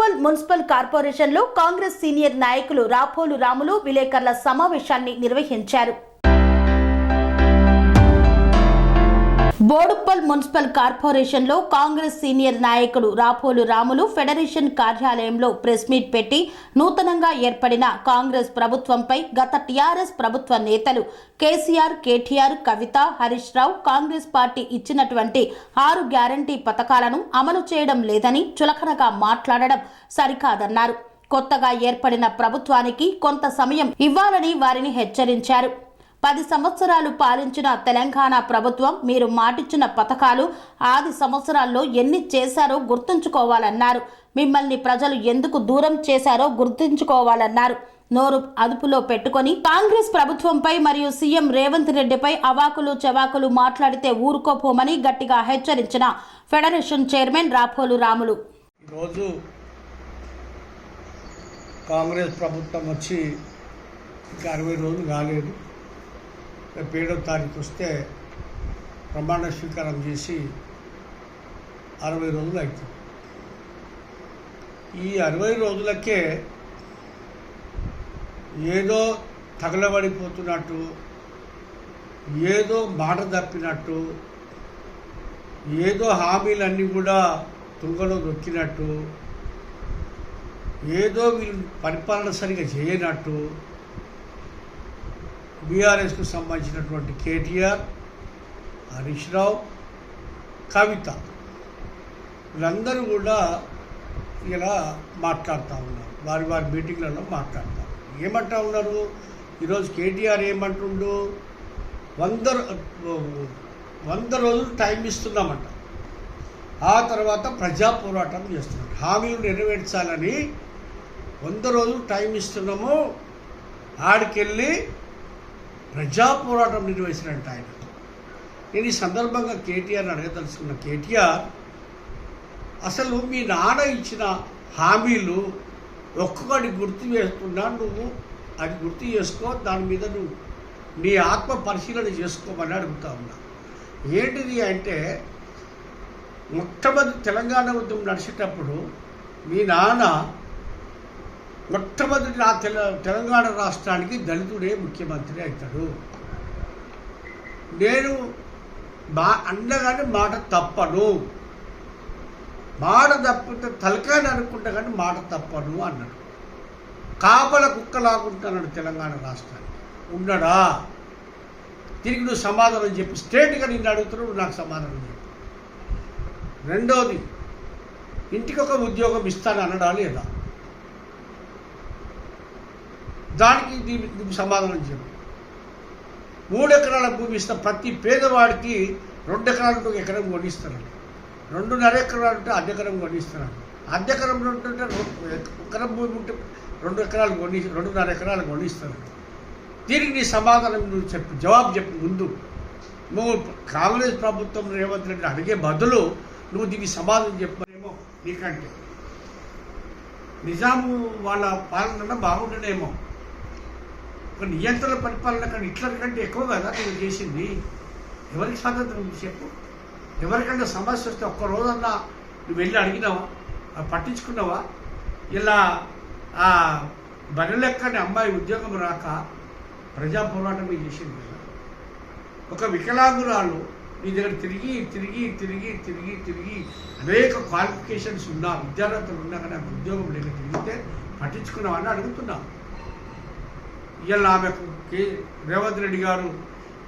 Boduppal municipal కార్పొరేషన్లో Congress senior నాయకులు రాపోలు రాములు విలేకరుల సమావేశాన్ని నిర్వహించారు. బోడుప్పల్ మున్సిపల్ కార్పొరేషన్లో కాంగ్రెస్ సీనియర్ నాయకుడు రాపోలు రాములు ఫెడరేషన్ కార్యాలయంలో ప్రెస్ మీట్ పెట్టి నూతనంగా ఏర్పడిన కాంగ్రెస్ ప్రభుత్వంపై గత టీఆర్ఎస్ ప్రభుత్వ నేతలు కేసీఆర్, కేటీఆర్, కవిత, హరీష్ రావు కాంగ్రెస్ పార్టీ ఇచ్చినటువంటి 6 గ్యారంటీ పథకాలను అమలు చేయడం లేదని చులకనగా మాట్లాడడం సరికాదన్నారు. కొత్తగా ఏర్పడిన ప్రభుత్వానికి కొంత సమయం ఇవ్వాలని వారిని హెచ్చరించారు. 10 సంవత్సరాలు పాలించిన తెలంగాణ ప్రభుత్వం మీరు మాటిచ్చిన పథకాలు 10 సంవత్సరాల్లో ఎన్ని చేశారో గుర్తుంచుకోవాలన్నారు. మిమ్మల్ని ప్రజలు ఎందుకు దూరం చేశారో గుర్తుంచుకోవాలన్నారు. నోరు అదుపులో పెట్టుకొని కాంగ్రెస్ ప్రభుత్వంపై మరియు సీఎం రేవంత్ రెడ్డిపై అవాకులు చవాకులు మాట్లాడితే ఊరుకోపోమని గట్టిగా హెచ్చరించిన ఫెడరేషన్ చైర్మన్ రాపోలు రాములు. ఈరోజు కాంగ్రెస్ ప్రభుత్వం వచ్చి ఇంకా 60 రోజులు కాలేదు. 7వ తారీఖు వస్తే ప్రమాణ స్వీకారం చేసి 60 రోజులు అవుతుంది. ఈ 60 రోజులకే ఏదో తగలబడిపోతున్నట్టు, ఏదో మాట తప్పినట్టు, ఏదో హామీలన్నీ కూడా తుంగలో దొక్కినట్టు, ఏదో వీళ్ళు పరిపాలన సరిగా చేయనట్టు బీఆర్ఎస్కు సంబంధించినటువంటి కేటీఆర్, హరీష్ రావు, కవిత వీళ్ళందరూ కూడా ఇలా మాట్లాడుతూ ఉన్నారు. వారి వారి మీటింగ్లలో మాట్లాడతారు. ఏమంటా ఉన్నారు? ఈరోజు కేటీఆర్ ఏమంటుండు? 100 రోజులు టైం ఇస్తున్నామంట. ఆ తర్వాత ప్రజా పోరాటం చేస్తున్నాడు. హామీలు నెరవేర్చాలని 100 రోజులు టైం ఇస్తున్నాము, ఆడికెళ్ళి ప్రజా పోరాటం నిర్వహించినట్టు ఆయన. నేను ఈ సందర్భంగా కేటీఆర్ని అడగదలుచుకున్న, కేటీఆర్ అసలు మీ నాన్న ఇచ్చిన హామీలు ఒక్కొక్కటి గుర్తు చేస్తున్నా, నువ్వు అది గుర్తు చేసుకో, దాని మీద నువ్వు నీ ఆత్మ పరిశీలన చేసుకోమని అడుగుతా ఉన్నా. ఏంటిది అంటే, మొట్టమొదటి తెలంగాణ ఉద్యమం నడిచేటప్పుడు మీ నాన్న మొట్టమొదటి తెలంగాణ రాష్ట్రానికి దళితుడే ముఖ్యమంత్రి అవుతాడు. నేను అన్నగానే మాట తప్పను, మాట తప్పితే తలకాయని అనుకుంటా కానీ మాట తప్పను అన్నాడు. కాపల కుక్కలాగుంటున్నాడు తెలంగాణ రాష్ట్రానికి. ఉన్నాడా? తిరిగి నువ్వు సమాధానం చెప్పి, స్ట్రేట్గా నిన్ను అడుగుతున్నావు, నాకు సమాధానం చెప్పు. రెండోది, ఇంటికి ఒక ఉద్యోగం ఇస్తాను అన్నడా లేదా? దానికి దీనికి సమాధానం చెప్పు. 3 ఎకరాల భూమి ఇస్తా, ప్రతి పేదవాడికి 2 ఎకరాలకు 1 ఎకరం కొనిస్తున్నాడు. 2.5 ఎకరాలు ఉంటే 1 ఎకరం కొనిస్తున్నాడు. 1 ఎకరం ఉంటే 1 ఎకరం భూమి ఉంటే 2 ఎకరాలు 2.5 ఎకరాలు కొనిస్తున్నాడు. దీనికి నీ సమాధానం నువ్వు చెప్పు, జవాబు చెప్పు. ముందు నువ్వు కాంగ్రెస్ ప్రభుత్వం రేవంత్ రెడ్డి అడిగే బదులు నువ్వు దీనికి సమాధానం చెప్పేమో. నీకంటే నిజాము వాళ్ళ పాలన బాగుండేమో, ఒక నియంత్రణ పరిపాలన కానీ హిట్లర్ కంటే ఎక్కువ కదా నువ్వు చేసింది. ఎవరికి స్వాతంత్రం చెప్పు? ఎవరికంటే సమస్య వస్తే ఒక్క రోజన్నా నువ్వు వెళ్ళి అడిగినావా, పట్టించుకున్నావా? ఇలా ఆ బరిలెక్కని అమ్మాయి ఉద్యోగం రాక ప్రజా పోరాటమే చేసింది కదా. ఒక వికలాంగురాలు నీ దగ్గర తిరిగి తిరిగి తిరిగి తిరిగి తిరిగి అనేక క్వాలిఫికేషన్స్ ఉన్నా, విద్యార్థులు ఉన్నా కానీ నాకు ఉద్యోగం లేక తిరిగితే పట్టించుకున్నావా అని అడుగుతున్నా. ఇలా ఆమెకు రేవంత్ రెడ్డి గారు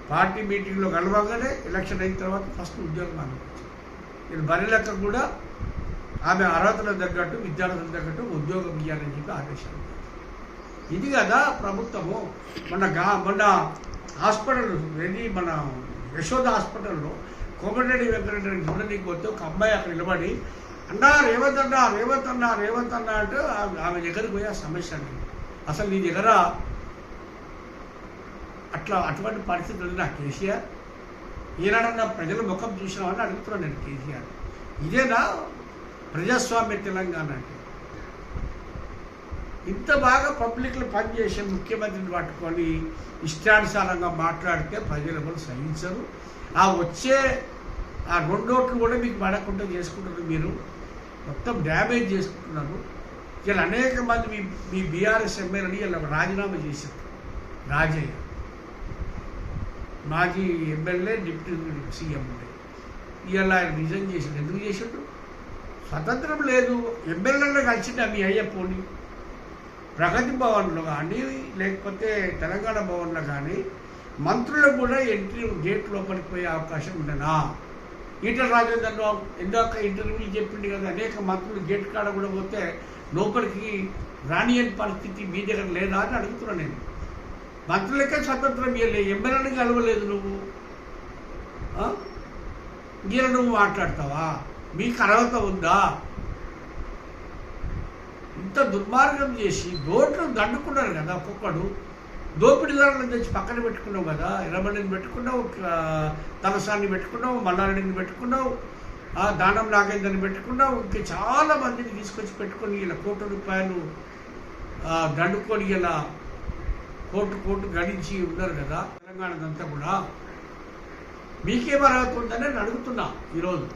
పార్టీ మీటింగ్లో కలవగానే ఎలక్షన్ అయిన తర్వాత ఫస్ట్ ఉద్యోగం ఆమెకు. నేను బరిలెక్క కూడా ఆమె అర్హతలకు తగ్గట్టు, విద్యార్థులకు తగ్గట్టు ఉద్యోగం ఇవ్వాలని చెప్పి ఆదేశాలు. ఇది కదా ప్రభుత్వము. మొన్న హాస్పిటల్ రెడ్డి, మన యశోద హాస్పిటల్లో కోమటిరెడ్డి వెంకటరెడ్డిని చూడడానికి పోతే ఒక అమ్మాయి అక్కడ నిలబడి అన్నా రేవంత్ అన్నా రేవంత్ అన్నా రేవంత్ అన్నా అంటే ఆమె దగ్గరికి పోయి ఆ సమస్య అండి, అసలు నీ దగ్గర అటువంటి పరిస్థితి ఉంది నా కేసీఆర్? ఈనాడన్నా ప్రజల ముఖం చూసినామని అడుగుతున్నాను నేను కేసీఆర్. ఇదేనా ప్రజాస్వామ్య తెలంగాణ అంటే? ఇంత బాగా పబ్లిక్లో పనిచేసే ముఖ్యమంత్రిని పట్టుకొని ఇష్టానుసారంగా మాట్లాడితే ప్రజలు ఎవరు సహించరు. ఆ వచ్చే ఆ 2 ఓట్లు కూడా మీకు పడకుండా చేసుకుంటారు. మీరు మొత్తం డ్యామేజ్ చేసుకుంటున్నారు. ఇలా అనేక మంది మీ బీఆర్ఎస్ ఎమ్మెల్యేని ఇలా రాజీనామా చేశారు. రాజయ్య మాజీ ఎమ్మెల్యే డిప్యూటీ సీఎం ఉండే ఇలా ఆయన రిజైన్ చేశాడు. ఎందుకు చేశాడు? స్వతంత్రం లేదు. ఎమ్మెల్యేలో కలిసింది మీ అయ్య పోనీ ప్రగతి భవన్లో కానీ లేకపోతే తెలంగాణ భవన్లో కానీ మంత్రులకు కూడా ఎంట్రీ గేట్ లోపలికి పోయే అవకాశం ఉండనా? ఈటల రాజేందర్ ఇందాక ఇంటర్వ్యూలు చెప్పింది కదా, అనేక మంత్రులు గేట్ కాడ కూడా పోతే లోపలికి రానియని పరిస్థితి మీ దగ్గర లేదా అని అడుగుతున్నాను నేను. మంత్రులకే స్వతంత్రం ఇవ్వలే, ఎమ్మెల్యేని కలవలేదు నువ్వు. ఇలా నువ్వు మాట్లాడతావా? మీకు అర్హత ఉందా? ఇంత దుర్మార్గం చేసి దోట్లు దండుకున్నారు కదా. ఒక్కొక్కడు దోపిడీదారులను తెచ్చి పక్కన పెట్టుకున్నావు కదా. ఎర్రబండిని పెట్టుకున్నావు, తలసాన్ని పెట్టుకున్నావు, మల్లారెడ్డిని పెట్టుకున్నావు, దానం నాగేంద్రని పెట్టుకున్నావు, ఇంకా చాలా మందిని తీసుకొచ్చి పెట్టుకొని ఇలా ₹1 దండుకొని ఇలా కోర్టు గడించి ఉన్నారు కదా. తెలంగాణదంతా కూడా మీకేం అర్హత ఉందని నేను అడుగుతున్నా ఈరోజు.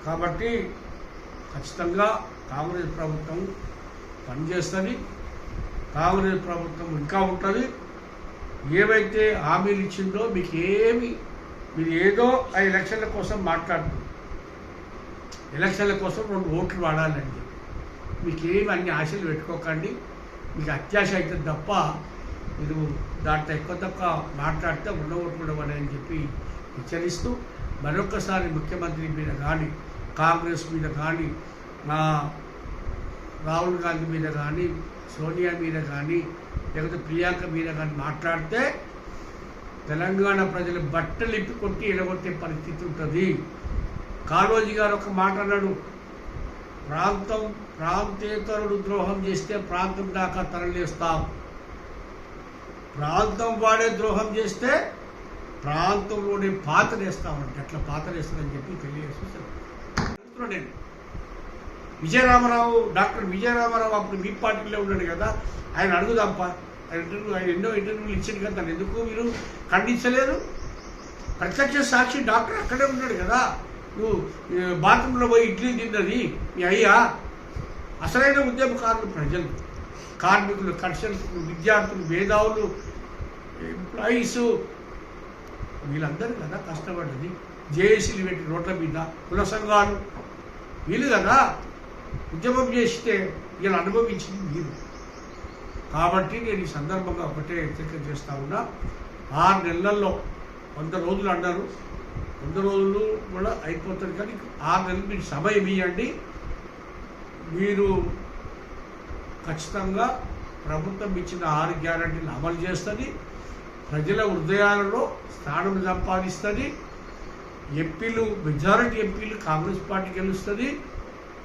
కాబట్టి ఖచ్చితంగా కాంగ్రెస్ ప్రభుత్వం పనిచేస్తుంది. కాంగ్రెస్ ప్రభుత్వం ఇంకా ఉంటుంది. ఏవైతే హామీలు ఇచ్చిందో మీరు ఏదో ఆ ఎలక్షన్ల కోసం మాట్లాడుతుంది. ఎలక్షన్ల కోసం 2 ఓట్లు వాడాలండి. మీకేమి అన్ని ఆశలు పెట్టుకోకండి. మీకు అత్యాశ అవుతుంది తప్ప మీరు దాంట్లో ఎక్కువ తక్కువ మాట్లాడితే 2 ఓట్లు కూడా పడని చెప్పి హెచ్చరిస్తూ మరొకసారి ముఖ్యమంత్రి మీద కానీ, కాంగ్రెస్ మీద కానీ, రాహుల్ గాంధీ మీద కానీ, సోనియా మీద కానీ, లేకపోతే ప్రియాంక మీద కానీ మాట్లాడితే తెలంగాణ ప్రజలు బట్టలు ఇప్పి కొట్టి ఎలగొట్టే పరిస్థితి ఉంటుంది. కాళోజీ గారు ఒక మాట అన్నాడు, ప్రాంతేతరుడు ద్రోహం చేస్తే ప్రాంతం దాకా తరలిస్తాం, ప్రాంతం వాడే ద్రోహం చేస్తే ప్రాంతంలోనే పాతరేస్తామంటే అట్లా పాతరేస్తారని చెప్పి తెలియజేస్తాను నేను. డాక్టర్ విజయరామారావు అప్పుడు మీ పార్టీలో ఉన్నాడు కదా, ఆయన అడుగుదాంపా. ఆయన ఎన్నో ఇంటర్వ్యూలు ఇచ్చాడు కదా, దాన్ని ఎందుకు మీరు ఖండించలేదు? ప్రత్యక్ష సాక్షి డాక్టర్ అక్కడే ఉన్నాడు కదా. నువ్వు బాత్రూంలో పోయి ఇడ్లీ తిన్నది మీ అయ్యా. అసలైన ఉద్యమకారులు ప్రజలు, కార్మికులు, కర్షకులు, విద్యార్థులు, మేధావులు, ఎంప్లాయీస్, వీళ్ళందరూ కదా కష్టపడ్డది. జేఏసీలు పెట్టి రోడ్ల మీద కుల సంఘాలు వీళ్ళు కదా ఉద్యమం చేస్తే వీళ్ళు అనుభవించింది మీరు. కాబట్టి నేను ఈ సందర్భంగా ఒకటే హెచ్చరిక చేస్తా ఉన్నా, 6 నెలల్లో 100 రోజులు అన్నారు, 100 రోజులు కూడా అయిపోతుంది. కానీ 6 నెలలు మీరు సమయం ఇవ్వండి. మీరు ఖచ్చితంగా ప్రభుత్వం ఇచ్చిన 6 గ్యారంటీలు అమలు చేస్తుంది. ప్రజల హృదయాలలో స్థానం సంపాదిస్తుంది. మెజారిటీ ఎంపీలు కాంగ్రెస్ పార్టీ గెలుస్తుంది.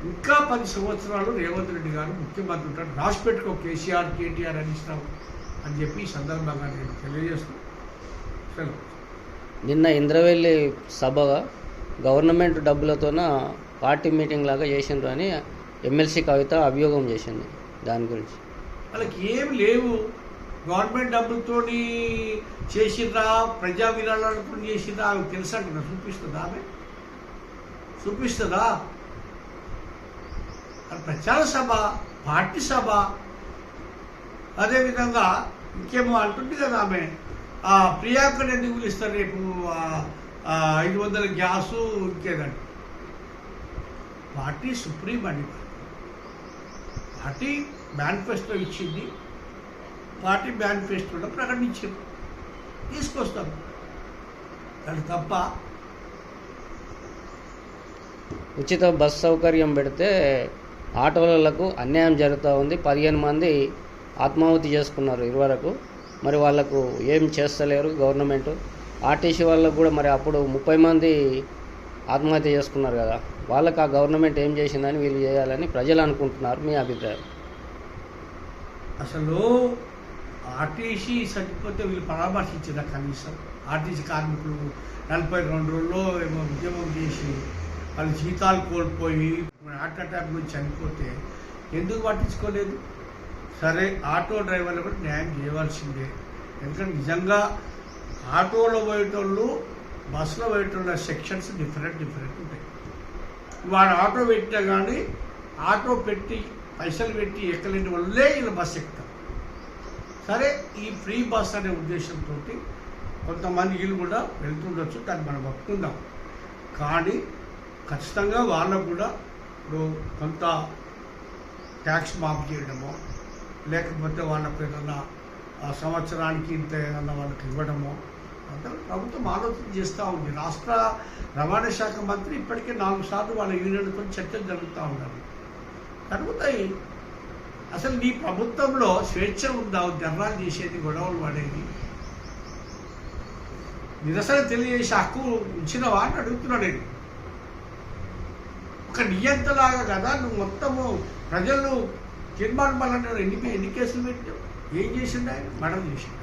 ఇంకా 10 సంవత్సరాలు రేవంత్ రెడ్డి గారు ముఖ్యమంత్రి ఉంటారు. రాసి పెట్టుకో, కేసీఆర్, కేటీఆర్ అని ఇస్తాం అని చెప్పి ఈ సందర్భంగా నేను తెలియజేస్తున్నాను. నిన్న ఇంద్రవెల్లి సభగా గవర్నమెంట్ డబ్బులతోన పార్టీ మీటింగ్ లాగా చేసిండ్రు అని ఎమ్మెల్సీ కవిత అభియోగం చేసింది. దాని గురించి వాళ్ళకి ఏమి లేవు. గవర్నమెంట్ డబ్బులతో చేసిందా, ప్రజా విరాళాలతో చేసిందా ఆమె తెలుసంటున్నా. చూపిస్తుందా? ప్రచార సభ, పార్టీ సభ, అదేవిధంగా ఇంకేమో అంటుంది కదా ఆమె. ప్రియాంకను ఎందుకు పిలుస్తారు రేపు? 500 గ్యాసు ఇంకేదండి. పార్టీ సుప్రీం అండి. పార్టీ మేనిఫెస్టో ఇచ్చింది, పార్టీ మేనిఫెస్టోలో ప్రకటించారు, తీసుకొస్తాం. అది తప్ప ఉచిత బస్ సౌకర్యం పెడితే ఆటోలకు అన్యాయం జరుగుతూ ఉంది. 15 మంది ఆత్మాహుతి చేసుకున్నారు ఇదివరకు. మరి వాళ్ళకు ఏం చేస్తలేరు గవర్నమెంట్. ఆర్టీసీ వాళ్ళకు కూడా మరి అప్పుడు 30 మంది ఆత్మహత్య చేసుకున్నారు కదా, వాళ్ళకి ఆ గవర్నమెంట్ ఏం చేసిందని వీళ్ళు చేయాలని ప్రజలు అనుకుంటున్నారు. మీ అభిప్రాయం? అసలు ఆర్టీసీ చచ్చిపోతే వీళ్ళు పరామర్శించారు కనీసం. ఆర్టీసీ కార్మికులు 42 రోజుల్లో ఏమో ఉద్యమం చేసి వాళ్ళు జీతాలు కోల్పోయి హార్ట్ అటాక్ నుంచి చనిపోతే ఎందుకు పట్టించుకోలేదు? సరే, ఆటో డ్రైవర్లు కూడా న్యాయం చేయవలసిందే. ఎందుకంటే నిజంగా ఆటోలో పోయేటోళ్ళు, బస్సులో పోయేటోళ్ళ సెక్షన్స్ డిఫరెంట్ ఉంటాయి. వాడు ఆటో పెట్టినా కానీ ఆటో పెట్టి పైసలు పెట్టి ఎక్కలేని వల్లే వీళ్ళు బస్సు ఎక్కుతారు. సరే, ఈ ఫ్రీ బస్ అనే ఉద్దేశంతో కొంతమంది వీళ్ళు కూడా వెళ్తుండొచ్చు, దాన్ని మనం ఒప్పుకుందాం. కానీ ఖచ్చితంగా వాళ్ళకు కూడా ఇప్పుడు కొంత ట్యాక్స్ మాఫ్ చేయడమో, లేకపోతే వాళ్ళకు ఏదన్నా సంవత్సరానికి ఇంత ఏదన్నా వాళ్ళకి ఇవ్వడమో అంటే ప్రభుత్వం ఆలోచన చేస్తూ ఉంది. రాష్ట్ర రవాణా శాఖ మంత్రి ఇప్పటికే 4 సార్లు వాళ్ళ యూనియన్తో చర్చలు జరుగుతూ ఉన్నారు. జరుగుతాయి. అసలు నీ ప్రభుత్వంలో స్వేచ్ఛ ఉందా? ధర్నాలు చేసేది, గొడవలు పడేది, నిరసన తెలియజేసే హక్కు ఇచ్చినవా అని అడుగుతున్నా నేను. ఒక నియంతలాగా కదా నువ్వు మొత్తము ప్రజలు తీర్మానం వల్ల ఎన్ని కేసులు పెట్టావు? ఏం చేసిండు ఆయన? మర్డర్ చేసిండు.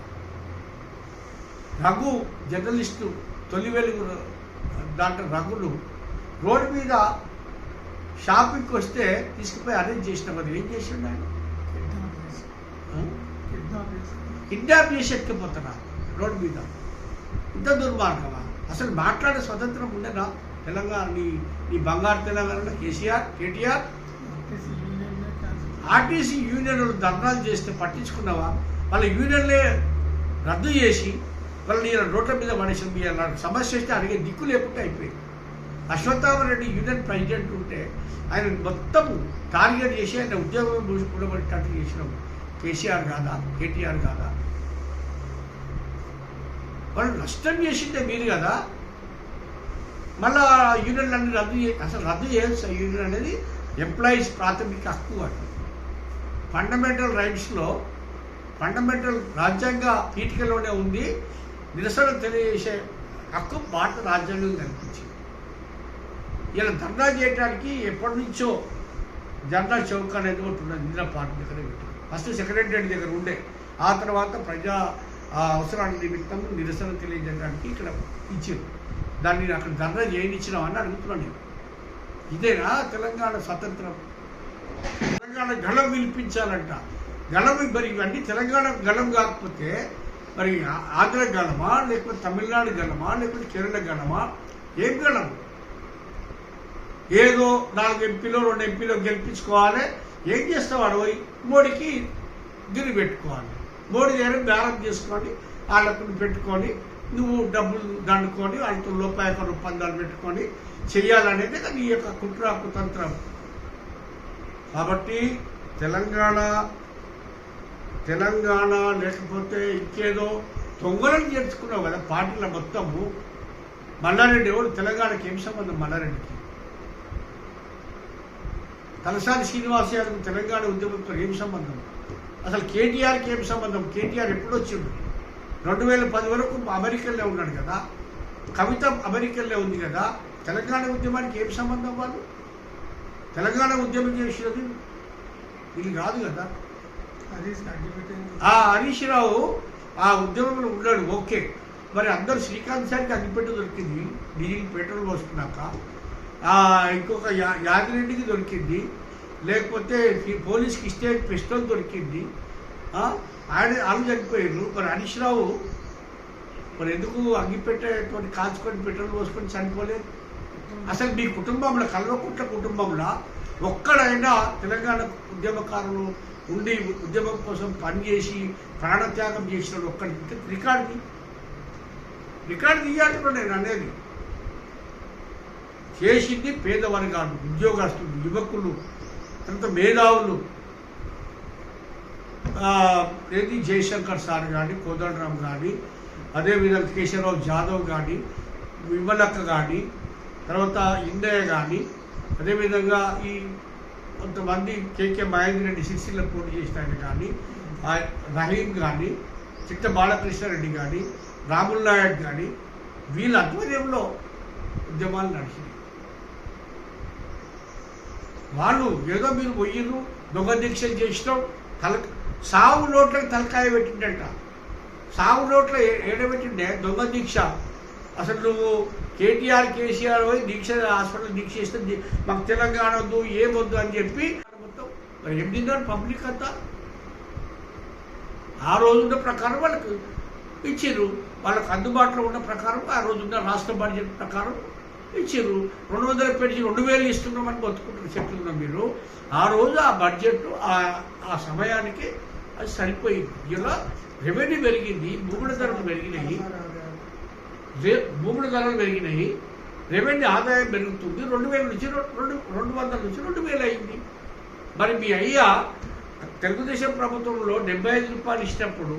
రఘు జర్నలిస్టు తొలి వెలుగు దాంట్లో రఘులు రోడ్డు మీద షాపింగ్కి వస్తే తీసుకుపోయి అరేంజ్ చేసిన మరి ఏం చేసిండు ఆయన? కిడ్నాప్ చేసి ఎక్కిపోతున్నా రోడ్డు మీద. ఇంత దుర్మార్గమా? అసలు మాట్లాడే స్వతంత్రం ఉండేనా తెలంగాణ? నీ బంగారు తెలంగాణలో కేటీఆర్ ఆర్టీసీ యూనియన్లు ధర్నాలు చేస్తే పట్టించుకున్నావా? వాళ్ళ యూనియన్లే రద్దు చేసి వాళ్ళని రోడ్ల మీద పడేసి సమస్య వస్తే అడిగే దిక్కు లేకుండా అయిపోయింది. అశ్వత్థామరెడ్డి యూనియన్ ప్రెసిడెంట్ ఉంటే ఆయన మొత్తం టార్గెట్ చేసి ఆయన ఉద్యోగం కూడబెట్టేటట్టు చేసినాం. కేసీఆర్ కాదా? కేటీఆర్ కాదా? వాళ్ళు నష్టం చేసిందే మీరు కదా. మళ్ళా యూనియన్లు అన్ని రద్దు చేయాల్సి యూనియన్ అనేది ఎంప్లాయీస్ ప్రాథమిక హక్కు అంట. ఫండమెంటల్ రైట్స్లో ఫండమెంటల్ రాజ్యాంగ పీఠికలోనే ఉంది. నిరసన తెలియజేసే హక్కు భారత రాజ్యాంగం కల్పించింది. ఇలా ధర్నా చేయడానికి ఎప్పటి నుంచో జనతా చౌక్ అనేది ఒకటి ఉన్నది. ఇందిరా పార్క్ దగ్గర పెట్టింది. ఫస్ట్ సెక్రటరియట్ దగ్గర ఉండే, ఆ తర్వాత ప్రజా అవసరాల నిమిత్తం నిరసన తెలియజేయడానికి ఇక్కడ ఇచ్చారు. దాన్ని అక్కడ ధర్నా చేయనిచ్చినామని అడుగుతున్నాను నేను. ఇదేనా తెలంగాణ స్వతంత్రం? తెలంగాణ గళం వినిపించాలంట. గళం మరి ఇవన్నీ తెలంగాణ గళం కాకపోతే మరి ఆంధ్ర గళమా, లేకపోతే తమిళనాడు గళమా, లేకపోతే కేరళ గళమా? ఏం గళం? ఏదో 4 ఎంపీలో 2 ఎంపీలో గెలిపించుకోవాలి. ఏం చేస్తావాడు? పోయి మోడీకి గిరి పెట్టుకోవాలి. మోడీ దగ్గర బ్యాలెన్స్ చేసుకొని వాళ్ళకు పెట్టుకొని నువ్వు డబ్బులు దండుకొని వాళ్ళతో లోపాయక ఒప్పందాలు పెట్టుకొని చెయ్యాలనేది నీ యొక్క కుట్ర కుతంత్రం. కాబట్టి తెలంగాణ లేకపోతే ఇంకేదో దొంగలను చేర్చుకున్నావు కదా పార్టీల మొత్తము. మల్లారెడ్డి ఎవరు? తెలంగాణకి ఏం సంబంధం మల్లారెడ్డికి? తలసాని శ్రీనివాస్ యాదవ్ తెలంగాణ ఉద్యమంతో ఏం సంబంధం? అసలు కేటీఆర్కి ఏం సంబంధం? కేటీఆర్ ఎప్పుడు వచ్చిండు? 2010 వరకు అమెరికన్లో ఉన్నాడు కదా. కవిత అమెరికన్లో ఉంది కదా. తెలంగాణ ఉద్యమానికి ఏం సంబంధం? వాళ్ళు తెలంగాణ ఉద్యమం చేసినది వీళ్ళు కాదు కదా. హరీష్ రావు ఆ ఉద్యమంలో ఉన్నాడు, ఓకే. మరి అందరూ శ్రీకాంత్ సార్కి అగ్గిపెట్టు దొరికింది డీజిల్ పెట్రోల్ పోసుకున్నాక. ఇంకొక యాదిరెడ్డికి దొరికింది, లేకపోతే పోలీస్కి ఇస్తే పిస్టల్ దొరికింది. వాళ్ళు చనిపోయారు. మరి హరీష్ రావు మరి ఎందుకు అగ్గిపెట్టేతో కాల్చుకొని పెట్రోల్ పోసుకొని చనిపోలేదు? అసలు మీ కుటుంబంలో, కల్వకుంట్ల కుటుంబంలో ఒక్కడైనా తెలంగాణ ఉద్యమకారులు ఉండి ఉద్యమం కోసం పనిచేసి ప్రాణత్యాగం చేసిన ఒక్కడి రికార్డు తీయాలంటే నేను అనేది. చేసింది పేద వర్గాలు, ఉద్యోగస్తులు, యువకులు, తర్వాత మేధావులు. ఏది జయశంకర్ సార్ కానీ, కోదండరామ్ కానీ, అదేవిధంగా కేశవరావు జాదవ్ కానీ, విమలక్క కానీ, తర్వాత ఇందయ్య కానీ, అదేవిధంగా ఈ కొంతమంది కేకే మహేందర్ రెడ్డి సిరిసిల్ల పోటీ చేసిన ఆయన కానీ, రహీం కానీ, చిట్ట బాలకృష్ణారెడ్డి కానీ, రాముల్ నాయక్ కానీ, వీళ్ళ ఆధ్వర్యంలో ఉద్యమాలు నడిచినాయి. వాళ్ళు ఏదో మీరు పోయిర్రు, దొంగ దీక్షలు చేసినాం, సావు నోట్లకు తలకాయ పెట్టిండట. సావు నోట్లో ఏడబెట్టిండే దొంగ దీక్ష. అసలు నువ్వు కేటీఆర్ కేసీఆర్ పోయి దీక్ష హాస్పిటల్ దీక్ష చేస్తే మాకు తెలంగాణ వద్దు, ఏమొద్దు అని చెప్పి మొత్తం మరి ఏం తిన్నారు పబ్లిక్ అంతా. ఆ రోజున్న ప్రకారం వాళ్ళకు ఇచ్చిర్రు, వాళ్ళకు అందుబాటులో ఉన్న ప్రకారం, ఆ రోజున్న రాష్ట్ర బడ్జెట్ ప్రకారం ఇచ్చారు. 200 పెట్టి 2000 ఇస్తున్నామని బతుకుంటారు చెప్తున్నారు మీరు. ఆ రోజు ఆ బడ్జెట్ ఆ సమయానికి అది సరిపోయింది. ఇలా రెవెన్యూ పెరిగింది, భూముల ధరలు పెరిగినాయి, రెవెన్యూ ఆదాయం పెరుగుతుంది. 2000 నుంచి 200 నుంచి 2000 అయింది. మరి మీ అయ్యా తెలుగుదేశం ప్రభుత్వంలో 75 రూపాయలు ఇచ్చినప్పుడు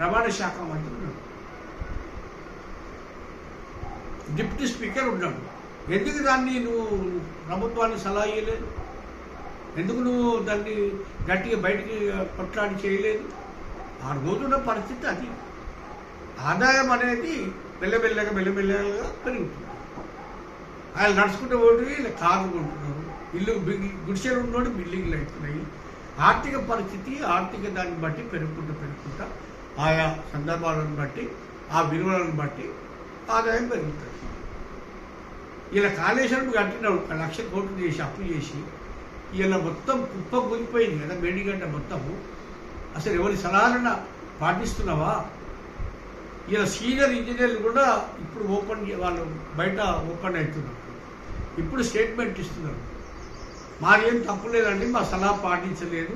రవాణా శాఖ మంత్రి ఉన్నాడు, డిప్యూటీ స్పీకర్ ఉన్నాడు. ఎందుకు దాన్ని నువ్వు ప్రభుత్వాన్ని సలహా ఇవ్వలేదు? ఎందుకు నువ్వు దాన్ని గట్టిగా బయటికి కొట్లాడి చేయలేదు? ఆ రోజున్న పరిస్థితి అది. ఆదాయం అనేది మెల్లమెల్లగా పెరుగుతుంది. ఆయన నడుచుకుంటూ పోటీ ఇలా కారు కొంటున్నారు, ఇల్లు గుడిసెలు ఉన్నోడు బిల్డింగ్లు అవుతున్నాయి. ఆర్థిక పరిస్థితి ఆర్థిక దాన్ని బట్టి పెరుగుకుంటా ఆయా సందర్భాలను బట్టి ఆ విలువలను బట్టి ఆదాయం పెరుగుతుంది. ఇలా కాళేశ్వరం కట్టినాడు 1 లక్ష కోట్లు చేసి అప్పు చేసి ఇలా మొత్తం కుప్ప కూలిపోయింది కదా మేడిగడ్డ మొత్తము. అసలు ఎవరి సలహాలను పాటిస్తున్నావా? ఇలా సీనియర్ ఇంజనీర్లు కూడా ఇప్పుడు వాళ్ళు బయట ఓపెన్ అవుతున్నారు, ఇప్పుడు స్టేట్మెంట్ ఇస్తున్నారు. మాది ఏం తప్పు లేదండి, మా సలహా పాటించలేదు,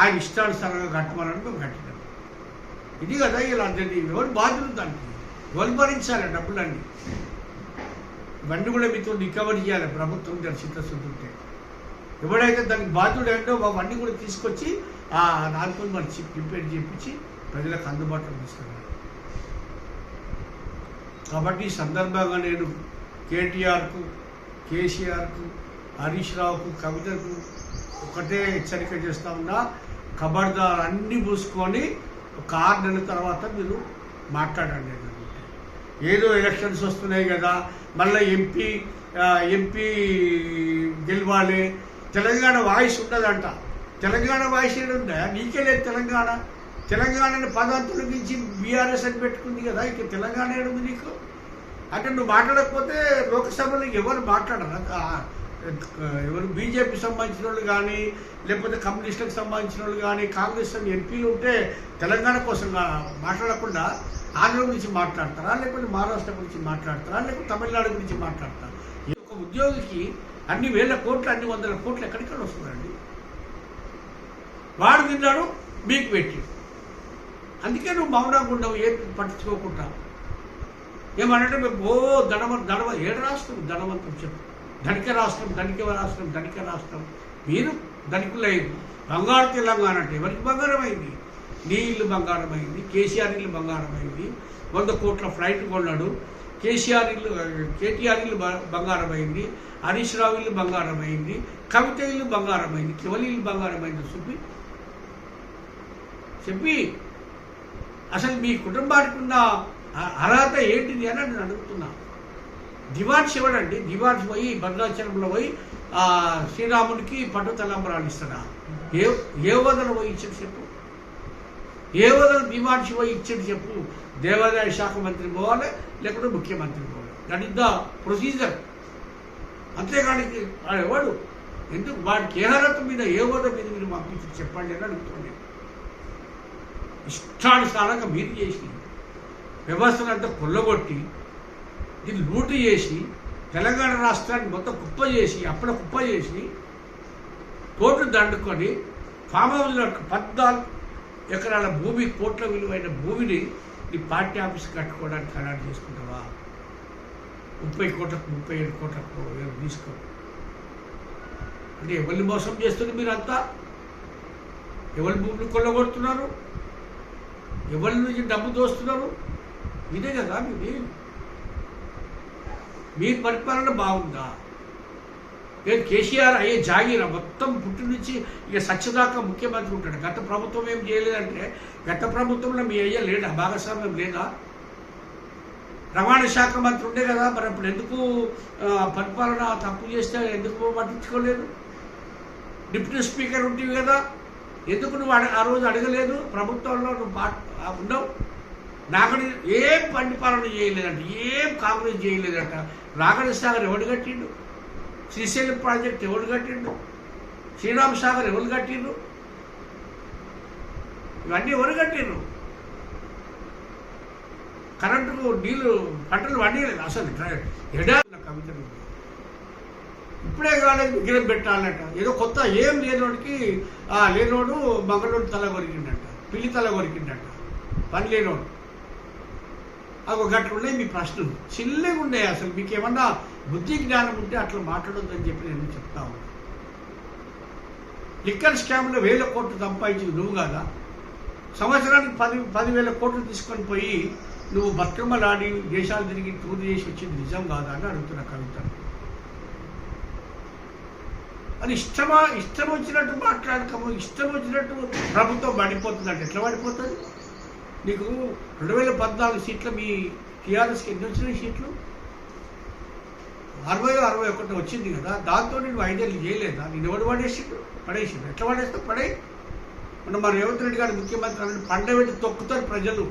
ఆయన ఇష్టానుసారంగా కట్టమని మేము కట్టినాం. ఇది కదా ఇలా అందరినీ ఎవరు బాధ్యులు, దానికి ఎవరు భరించాలి డబ్బులన్నీ? ఇవన్నీ కూడా మీతో రికవరీ చేయాలి ప్రభుత్వం చిత్తశుద్ధి ఉంటే. ఎవడైతే దానికి బాధ్యుడు ఏంటో అవన్నీ కూడా తీసుకొచ్చి దాంతో మరి ప్రిపేర్ చేయించి ప్రజలకు అందుబాటులో తీసుకున్నాను. కాబట్టి ఈ సందర్భంగా నేను కేటీఆర్కు, కేసీఆర్కు, హరీష్ రావుకు, కవితకు ఒకటే హెచ్చరిక చేస్తా ఉన్నా, ఖబర్దార్ అన్నీ పూసుకొని ఒక 6 నెలల తర్వాత మీరు మాట్లాడండి. ఏదో ఎలక్షన్స్ వస్తున్నాయి కదా, మళ్ళీ ఎంపీ గెలవాలి, తెలంగాణ వాయిస్ ఉండదంట. తెలంగాణ వాయిస్ ఏడుందా? నీకే లేదు తెలంగాణని పదార్థుల నుంచి బీఆర్ఎస్ అని పెట్టుకుంది కదా, ఇక తెలంగాణ ఏడుంది నీకు? అంటే నువ్వు మాట్లాడకపోతే లోక్సభలో ఎవరు మాట్లాడరు, ఎవరు బీజేపీ సంబంధించిన వాళ్ళు కానీ లేకపోతే కమ్యూనిస్టులకు సంబంధించిన వాళ్ళు కానీ కాంగ్రెస్ ఎంపీలు ఉంటే తెలంగాణ కోసం మాట్లాడకుండా ఆంధ్ర గురించి మాట్లాడతారా, లేకపోతే మహారాష్ట్ర గురించి మాట్లాడతారా, లేకపోతే తమిళనాడు గురించి మాట్లాడతారా? ఒక ఉద్యోగికి అన్ని 1000 కోట్లు, అన్ని 100 కోట్లు ఎక్కడిక్కడ వస్తుందండి? వాడు విన్నాడు, మీకు పెట్టి. అందుకే నువ్వు మౌనంగా ఉండవు, ఏం పట్టించుకోకుండా. ఏమనంటే మేము ధనవ ఏడు రాష్ట్రం ధనవంతం చెప్పు, ధనిక రాష్ట్రం. మీరు ధనికులైంది. బంగారు తెలంగాణ అంటే ఎవరికి బంగారం అయింది? నీ ఇల్లు బంగారం అయింది, కేసీఆర్ ఇల్లు బంగారం అయింది, 100 కోట్ల ఫ్లైట్ కొన్నాడు, కేటీఆర్ ఇల్లు బంగారం అయింది, హరీష్ రావు ఇల్లు బంగారం అయింది, కవిత ఇల్లు బంగారం అయింది, ఎవరి ఇల్లు బంగారం అయింది చెప్పి అసలు మీ కుటుంబానికి ఉన్న అర్హత ఏంటిది అని నేను అడుగుతున్నా. దివాన్స్ ఎవడండి? దివాన్స్ పోయి భద్రాచలంలో పోయి శ్రీరామునికి పట్టు తలంబరాలు ఇస్తాడా? ఏ వదన పోయి ఇచ్చాడు చెప్పు? ఏ వదన దివాన్స్ పోయి ఇచ్చాడు చెప్పు? దేవాదాయ శాఖ మంత్రి పోవాలి, లేకపోతే ముఖ్యమంత్రి పోవాలి. That is the procedure. అంతేగానికి ఎవడు ఎందుకు వాడికి ఏ అర్హత మీద ఏ హోదా మీద మీరు పంపించి చెప్పండి అని అడుగుతుంది. ఇష్టానుసారంగా మీరు చేసి వ్యవస్థను అంతా కొల్లగొట్టి దీన్ని లూటు చేసి తెలంగాణ రాష్ట్రాన్ని మొత్తం కుప్ప చేసి కోట్లు దండుకొని ఫామ్ హౌస్లో 14 ఎకరాల భూమి, కోట్ల విలువైన భూమిని నీ పార్టీ ఆఫీస్ కట్టుకోవడానికి ఖరారు చేసుకుంటావా? 30 కోట్లకు 37 కోట్లకు తీసుకో అంటే ఎవరిని మోసం చేస్తుంది మీరంతా? ఎవరి భూములు కొల్లగొడుతున్నారు? ఎవరి నుంచి డబ్బు దోస్తున్నారు? ఇదే కదా మీ పరిపాలన బాగుందా? లేదు కేసీఆర్ అయ్యే జాగీరా మొత్తం పుట్టి నుంచి ఇక సత్యదాకా ముఖ్యమంత్రి ఉంటాడు. గత ప్రభుత్వం ఏం చేయలేదంటే, గత ప్రభుత్వంలో మీ అయ్యా లేడా? భాగస్వామ్యం లేదా? రవాణా శాఖ మంత్రి ఉండే కదా, మరి అప్పుడు ఎందుకు పరిపాలన తప్పు చేస్తే ఎందుకు పట్టించుకోలేదు? డిప్యూటీ స్పీకర్ ఉంటేవి కదా, ఎందుకు నువ్వు ఆ రోజు అడగలేదు? ప్రభుత్వంలో నువ్వు ఉండవు. నాగడి ఏం పరిపాలన చేయలేదంట, ఏం కాంగ్రెస్ చేయలేదంట. నాగడి సాగర్ ఎవడు కట్టిండు? శ్రీశైలం ప్రాజెక్ట్ ఎవడు కట్టిండు? శ్రీరామ్ సాగర్ ఎవరు కట్టిండు? ఇవన్నీ ఎవరు కట్టిండ్రు? కరెంటుకు నీళ్ళు పంటలు పండియలేదు అసలు. కవిత ఇప్పుడే కాలేదు విగ్రహం పెట్టాలట. ఏదో కొత్త ఏం లేనోడికి లేనోడు మగలోడు తల కొరికిండట, పిల్లి తల కొరికిండట, పని లేనోడు. అవి గట్ల ఉన్నాయి మీ ప్రశ్నలు, చిల్లగా ఉన్నాయి. అసలు మీకు ఏమన్నా బుద్ధి జ్ఞానం ఉంటే అట్లా మాట్లాడొద్దని చెప్పి నేను చెప్తా ఉన్నా. లిక్కర్ స్కామ్లో 1000 కోట్లు సంపాదించింది నువ్వు కాదా? సంవత్సరానికి 10,000 కోట్లు తీసుకొని పోయి నువ్వు బతుకమ్మలాడి దేశాలు తిరిగి టూర్ చేసి వచ్చింది నిజం కాదా అని అడుగుతున్న కవిత. అది ఇష్టం వచ్చినట్టు మాట్లాడకము, ఇష్టం వచ్చినట్టు ప్రభుత్వం పడిపోతుందంటే ఎట్లా పడిపోతుంది? నీకు 2014 సీట్లు మీ టీఆర్ఎస్కి ఎన్ని వచ్చినాయి సీట్లు? 60-61 వచ్చింది కదా. దాంతో నువ్వు 5 ఏళ్ళు చేయలేదా? నేను ఎవడు పడేసిండు ఎట్లా పడేస్తావు? పడే మన రేవంత్ రెడ్డి గారు ముఖ్యమంత్రి అన్నట్టు పండబెట్టి తొక్కుతారు ప్రజలు,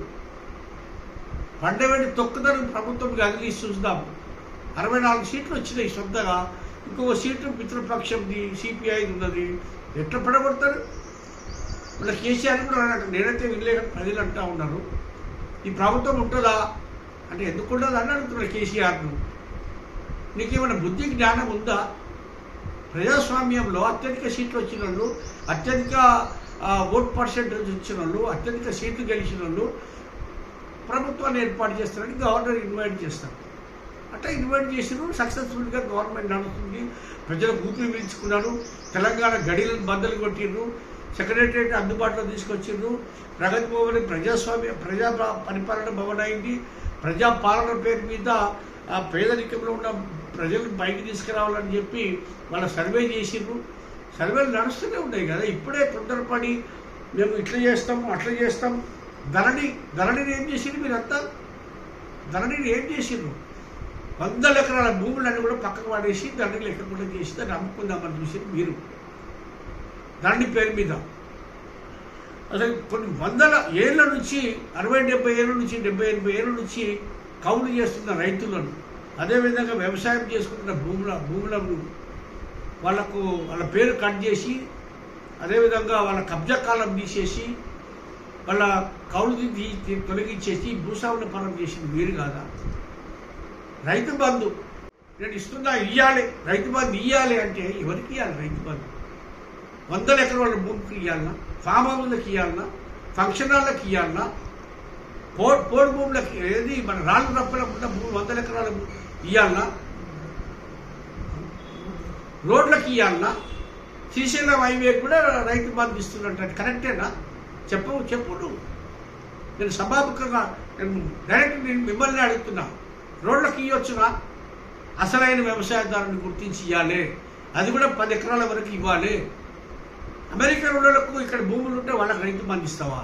పండబెట్టి తొక్కుతారు. ప్రభుత్వం అదిలి చూద్దాం. 64 సీట్లు వచ్చినాయి సొంతగా, ఇంకొక సీటు మిత్రపక్షంది సిపిఐది ఉన్నది. ఎట్లా పడగొడతారు? మళ్ళీ కేసీఆర్ కూడా అన్నట్టు నేనైతే వినలేక ప్రజలు అంటూ ఉన్నారు ఈ ప్రభుత్వం ఉంటుందా అంటే, ఎందుకు ఉండదు అని అడుగుతున్నారు కేసీఆర్ను. నీకేమైనా బుద్ధి జ్ఞానం ఉందా? ప్రజాస్వామ్యంలో అత్యధిక సీట్లు వచ్చిన వాళ్ళు, అత్యధిక ఓట్ పర్సెంటేజ్ వచ్చిన వాళ్ళు, అత్యధిక సీట్లు గెలిచిన వాళ్ళు ప్రభుత్వాన్ని ఏర్పాటు చేస్తారని గవర్నర్ ఇన్వైట్ చేస్తారు. అట్లా ఇన్వైట్ చేసినారు, సక్సెస్ఫుల్గా గవర్నమెంట్ నడుస్తుంది. ప్రజలకు ఊపిరి పీల్చుకున్నారు. తెలంగాణ గడిలను బద్దలు కొట్టిండ్రు, సెక్రటరియట్ అందుబాటులో తీసుకొచ్చిండ్రు. ప్రగతి భవన్ ప్రజా పరిపాలన భవన్ అయింది. ప్రజాపాలన పేరు మీద పేదరికంలో ఉన్న ప్రజలను పైకి తీసుకురావాలని చెప్పి వాళ్ళ సర్వే చేసిండ్రు. సర్వేలు నడుస్తూనే ఉన్నాయి కదా. ఇప్పుడే తొందరపడి మేము ఇట్లా చేస్తాం అట్లా చేస్తాం. ధరణిని ఏం చేసిండ్రు మీరంతా? ధరణిని ఏం చేసిండ్రు? 100 ఎకరాల భూములన్నీ కూడా పక్కకు పడేసి ధరణి లేకుండా చేసి దాన్ని అమ్ముకుందామని చూసింది మీరు. ధరణి పేరు మీద అసలు కొన్ని 100 ఏళ్ళ నుంచి 60-70 ఏళ్ళ నుంచి 70-80 ఏళ్ళ నుంచి కౌలు చేస్తున్న రైతులను, అదేవిధంగా వ్యవసాయం చేసుకుంటున్న భూములను వాళ్ళ పేరు కట్ చేసి, అదేవిధంగా వాళ్ళ కబ్జా కాలం తీసేసి, వాళ్ళ కౌలు తొలగించేసి భూస్వాముల పరం చేసింది మీరు కాదా? రైతు బంధు నేను ఇస్తున్నా, ఇవ్వాలి, రైతు బంధు ఇవ్వాలి అంటే ఎవరికి ఇవ్వాలి? రైతు బంధు 100 ఎకరాల భూమికి ఇవ్వాలన్నా, ఫామ్ హౌస్లకు ఇవ్వాలన్నా, ఫంక్షన్ హాల్లకు ఇవ్వాలన్నా, పోడు భూములకి ఏది మన రాళ్ళు రప్పలకు ఉన్న భూమి 100 ఎకరాల ఇవ్వాలన్నా, రోడ్లకి ఇవ్వాలన్నా, శ్రీశైలం హైవే కూడా రైతు బంధు ఇస్తున్నట్టు కరెక్టేనా? చెప్పు నేను సభాముఖంగా డైరెక్ట్ మిమ్మల్ని అడుగుతున్నా. రోడ్లకు ఇవ్వచ్చునా? అసలైన వ్యవసాయదారుని గుర్తించి ఇవ్వాలి, అది కూడా 10 ఎకరాల వరకు ఇవ్వాలి. అమెరికా రోడ్లకు ఇక్కడ భూములు ఉంటే వాళ్ళకి రైతు బంధు ఇస్తావా?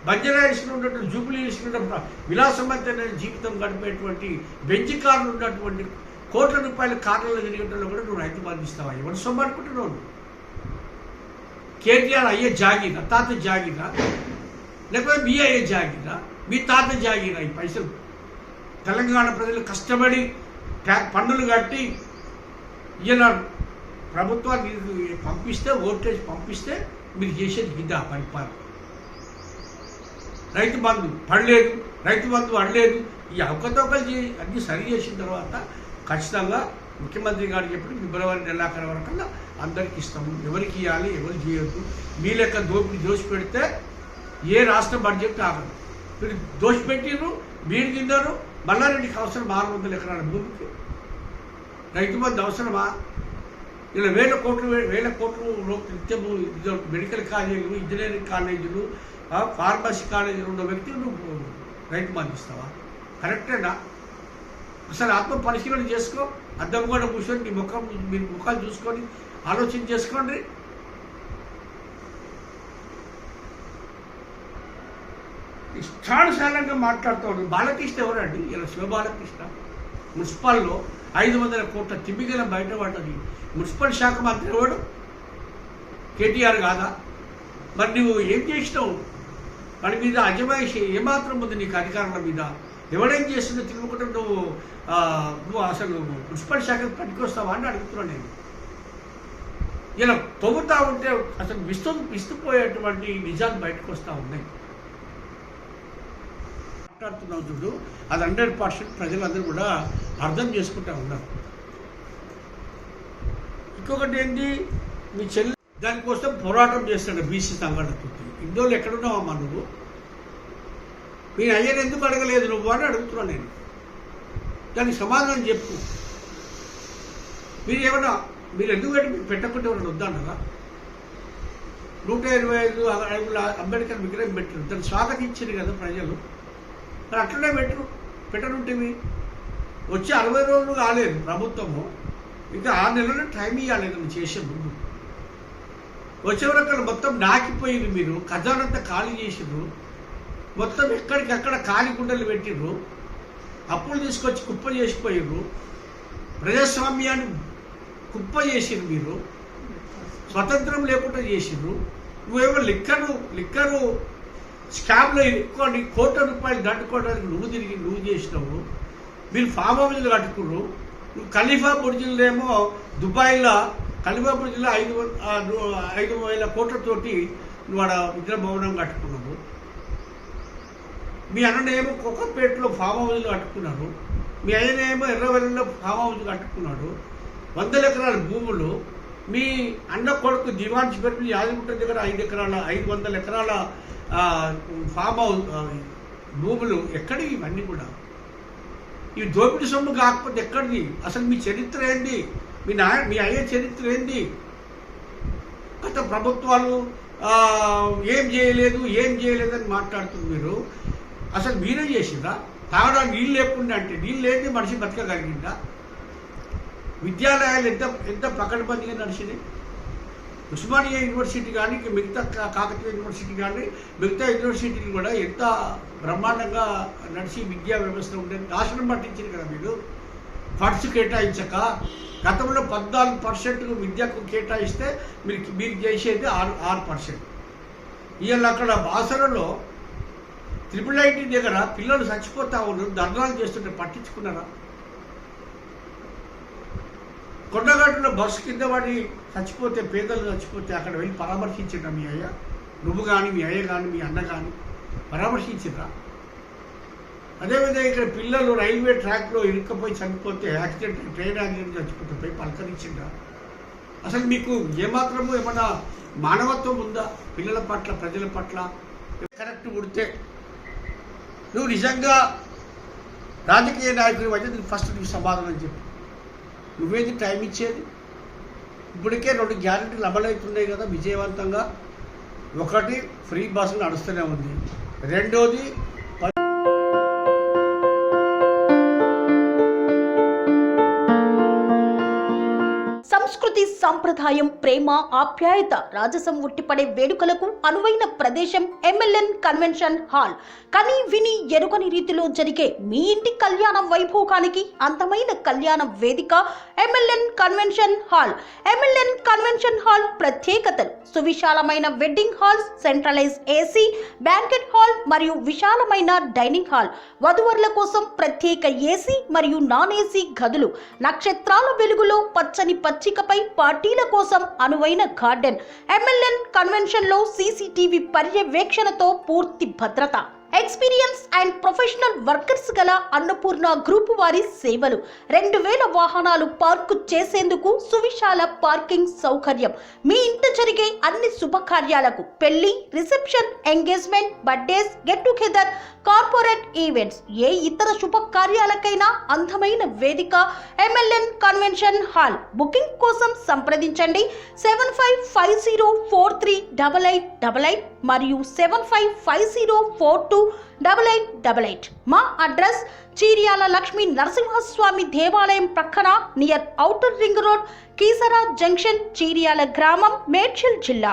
బంజారాయిస్లో ఉన్నటువంటి జూబ్లీహిల్స్లో ఉన్న విలాసవంతమైన జీవితం గడిపేటువంటి బెంజ్ కార్లు ఉన్నటువంటి కోట్ల రూపాయల కార్లలో జరిగేటలో కూడా నువ్వు రైతు బంధు ఇస్తావా? ఎవరు సొమ్ము అనుకుంటున్నావు? కేటీఆర్ అయ్యే జాగిరా, తాత జాగిరా, లేకపోతే మీ అయ్యే జాగిరా, మీ తాత జాగిరా? ఈ పైసలు తెలంగాణ ప్రజలు కష్టపడి పన్నులు కట్టి ఇయ్యనారు. ప్రభుత్వాన్ని పంపిస్తే, ఓటేసి పంపిస్తే మీరు చేసేది గిద్దా పరిపాలన. రైతు బంధు పడలేదు, రైతు బంధు అడలేదు. ఈ అవకతవకలు అన్నీ సరి చేసిన తర్వాత ఖచ్చితంగా ముఖ్యమంత్రి గారు చెప్పిన ఫిబ్రవరి నెలాఖరు వరకల్లా అందరికీ ఇస్తాము. ఎవరికి ఇవ్వాలి, ఎవరు చేయొద్దు. మీ లెక్క దోషి పెడితే ఏ రాష్ట్ర బడ్జెట్ ఆగదు. మీరు దోషిపెట్టిర్రు, మీరు తిన్నారు. మల్లారెడ్డికి అవసరం 600 ఎకరాల భూమికి రైతు బంధు అవసరమా? ఇలా 1000 కోట్లు నిత్యము మెడికల్ కాలేజీలు, ఇంజనీరింగ్ కాలేజీలు, ఫార్మసీ కాలేజీలు ఉన్న వ్యక్తులు నువ్వు రైతు బంధు ఇస్తావా? కరెక్టేనా? అసలు ఆత్మ పరిశీలన చేసుకో. అద్దం కూడా కూర్చొని మీరు ముఖాలు చూసుకొని ఆలోచన చేసుకోండి. ఇష్టానుసారంగా మాట్లాడుతాడు. బాలకృష్ణ ఎవరండి? ఇలా శివబాలకృష్ణ మున్సిపల్లో 500 కోట్ల తిమ్మిగలం బయటపడ్డది. మున్సిపల్ శాఖ మంత్రి ఎవడు? కేటీఆర్ కాదా? మరి నువ్వు ఏం చేసినావు? వాడి మీద అజమాయిషి ఏమాత్రం ఉంది నీకు అధికారుల మీద? ఎవడేం చేస్తుందో తిరుగుకుంటూ నువ్వు అసలు మున్సిపల్ శాఖకు పనికొస్తావా అని అడుగుతున్నాను నేను. ఇలా తవ్వుతా ఉంటే అసలు విస్తుపోయేటువంటి నిజాలు బయటకు వస్తూ ఉన్నాయి. మాట్లాడుతున్నావు చూడు, అది 100% ప్రజలందరూ కూడా అర్థం చేసుకుంటా ఉన్నారు. ఇంకొకటి ఏంటి, మీ చెల్లి దానికోసం పోరాటం చేస్తాడు బీసీ సంఘటనతో. ఇందులో ఎక్కడున్నావమ్మా నువ్వు? మీ అయ్యని ఎందుకు అడగలేదు నువ్వు అని అడుగుతున్నాను నేను. దానికి సమాధానం చెప్పు. మీరు ఎందుకు పెట్టకుంటే ఎవరైనా వద్దన్నారా? 125 అడుగుల అంబేద్కర్ విగ్రహం పెట్టారు, దాన్ని స్వాగతించారు కదా ప్రజలు. మరి అట్లనే పెట్టనుంటేవి. వచ్చి 60 రోజులు కాలేదు ప్రభుత్వము, ఇంకా 6 నెలలు టైం ఇవ్వాలి నువ్వు చేసే ముందు. వచ్చేవరకు మొత్తం నాకిపోయింది, మీరు ఖజానంతా ఖాళీ చేసిర్రు, మొత్తం ఎక్కడికక్కడ ఖాళీ గుండెలు పెట్టిర్రు, అప్పులు తీసుకొచ్చి కుప్ప చేసిపోయిర్రు, ప్రజాస్వామ్యాన్ని కుప్ప చేసిర్రు, మీరు స్వతంత్రం లేకుండా చేసిర్రు. నువ్వేమో లిక్కరు స్కామ్లో ఇరుక్కొని కోట్ల రూపాయలు దాటుకోవడానికి నువ్వు చేసినావు. మీరు ఫామ్ హౌస్లు కట్టుకున్నారు. నువ్వు ఖలీఫా బుర్జులేమో దుబాయ్లో ఖలీఫా బుర్జులో 5,000 కోట్లతోటి నువ్వు ఆడ విగ్రహ భవనం కట్టుకున్నావు. మీ అన్ననేమో కొక్కపేటలో ఫామ్ హౌస్లు కట్టుకున్నారు. మీ అయ్యనేమో ఎర్రవెల్లిలో ఫామ్ హౌస్ కట్టుకున్నాడు. 100 ఎకరాల భూములు. మీ అన్న కొడుకు దివాన్స్ పెట్టి యాదగుట్ట దగ్గర 500 ఎకరాల ఫామ్ హౌస్ భూములు. ఎక్కడివి ఇవన్నీ కూడా? ఇవి దోపిడీ సొమ్ము కాకపోతే ఎక్కడిది? అసలు మీ చరిత్ర ఏంది? మీ అయ్యే చరిత్ర ఏంది? గత ప్రభుత్వాలు ఏం చేయలేదని మాట్లాడుతుంది మీరు. అసలు మీరే చేసిందా? తాగడానికి నీళ్ళు లేకుండా అంటే నీళ్ళు లేని మనిషి బతకగలిగిందా? విద్యాలయాలు ఎంత పకడ్బందీగా నడిచినాయి. ఉస్మానియా యూనివర్సిటీ కానీ మిగతా కాకతీయ యూనివర్సిటీ కానీ మిగతా యూనివర్సిటీలు కూడా ఎంత బ్రహ్మాండంగా నడిచి విద్యా వ్యవస్థ ఉండేది. నాశనం పట్టించింది కదా మీరు ఫండ్స్ కేటాయించక. గతంలో 14% విద్యకు కేటాయిస్తే మీరు చేసేది 6%. ఇవాళ అక్కడ బాసరలో IIIT దగ్గర పిల్లలు చచ్చిపోతా ఉన్నారు, ధర్నాలు చేస్తుంటే పట్టించుకున్నారా? కొండగట్టులో బస్సు కింద పడి చచ్చిపోతే, పేదలు చచ్చిపోతే అక్కడ వెళ్ళి పరామర్శించరా మీ అయ్య? నువ్వు కానీ మీ అయ్య కానీ మీ అన్న కానీ పరామర్శించరా? అదేవిధంగా ఇక్కడ పిల్లలు రైల్వే ట్రాక్లో ఇరుక్కపోయి చనిపోతే, ట్రైన్ యాక్సిడెంట్ చచ్చిపోతే పోయి పలకరించిందా? అసలు మీకు ఏమాత్రము ఏమన్నా మానవత్వం ఉందా పిల్లల పట్ల, ప్రజల పట్ల? కరెక్ట్ ఉడితే నువ్వు నిజంగా రాజకీయ నాయకుడి అయితే ఫస్ట్ నీకు సమాధానం చెప్పు. నువ్వేది టైం ఇచ్చేది? ఇప్పటికే 2 గ్యారెంటీలు అమలవుతున్నాయి కదా విజయవంతంగా. ఒకటి, ఫ్రీ బస్సులు నడుస్తూనే ఉంది. రెండోది, సంస్కృతి, సంప్రదాయం, ప్రేమ, ఆప్యాయత, రాజసం ఉట్టిపడే వేడుకలకు అనువైన ప్రదేశం MLN కన్వెన్షన్ హాల్. కని విని ఎరుగని రీతిలో జరిగే మీ ఇంటి కళ్యాణ వైభోగానికి అందమైన కళ్యాణ వేదిక MLN convention hall. MLN convention hall ప్రత్యేకతలు: సువిశాలమైన wedding hall, centralise AC banquet hall మరియు విశాలమైన డైనింగ్ హాల్. వధువరుల కోసం ప్రత్యేక AC మరియు నాన్ AC గదులు. నక్షత్రాల వెలుగులో పచ్చని పచ్చికపై పార్టీల కోసం అనువైన గార్డెన్. MLN కన్వెన్షన్ లో CCTV పర్యవేక్షణతో పూర్తి భద్రత. ఎక్స్పీరియన్స్ అండ్ ప్రొఫెషనల్ వర్కర్స్ గల అన్నపూర్ణ గ్రూపు వారి సేవలు. 2000 వాహనాలు పార్కు చేసేందుకు సువిశాల పార్కింగ్ సౌకర్యం. మీ ఇంట జరిగే అన్ని శుభకార్యాలకు, పెళ్లి, reception, engagement, birthdays, get together, corporate events, ఏ ఇతర శుభకార్యాలకైనా అందమైన వేదిక MLN కన్వెన్షన్ హాల్. బుకింగ్ కోసం సంప్రదించండి 7550438888 మరియు 7550428888. మా అడ్రస్ చీర్యాల లక్ష్మీ నరసింహస్వామి దేవాలయం ప్రక్కన, near outer ring road, Keesara junction, Cheeryal గ్రామం, మేడ్చల్ జిల్లా.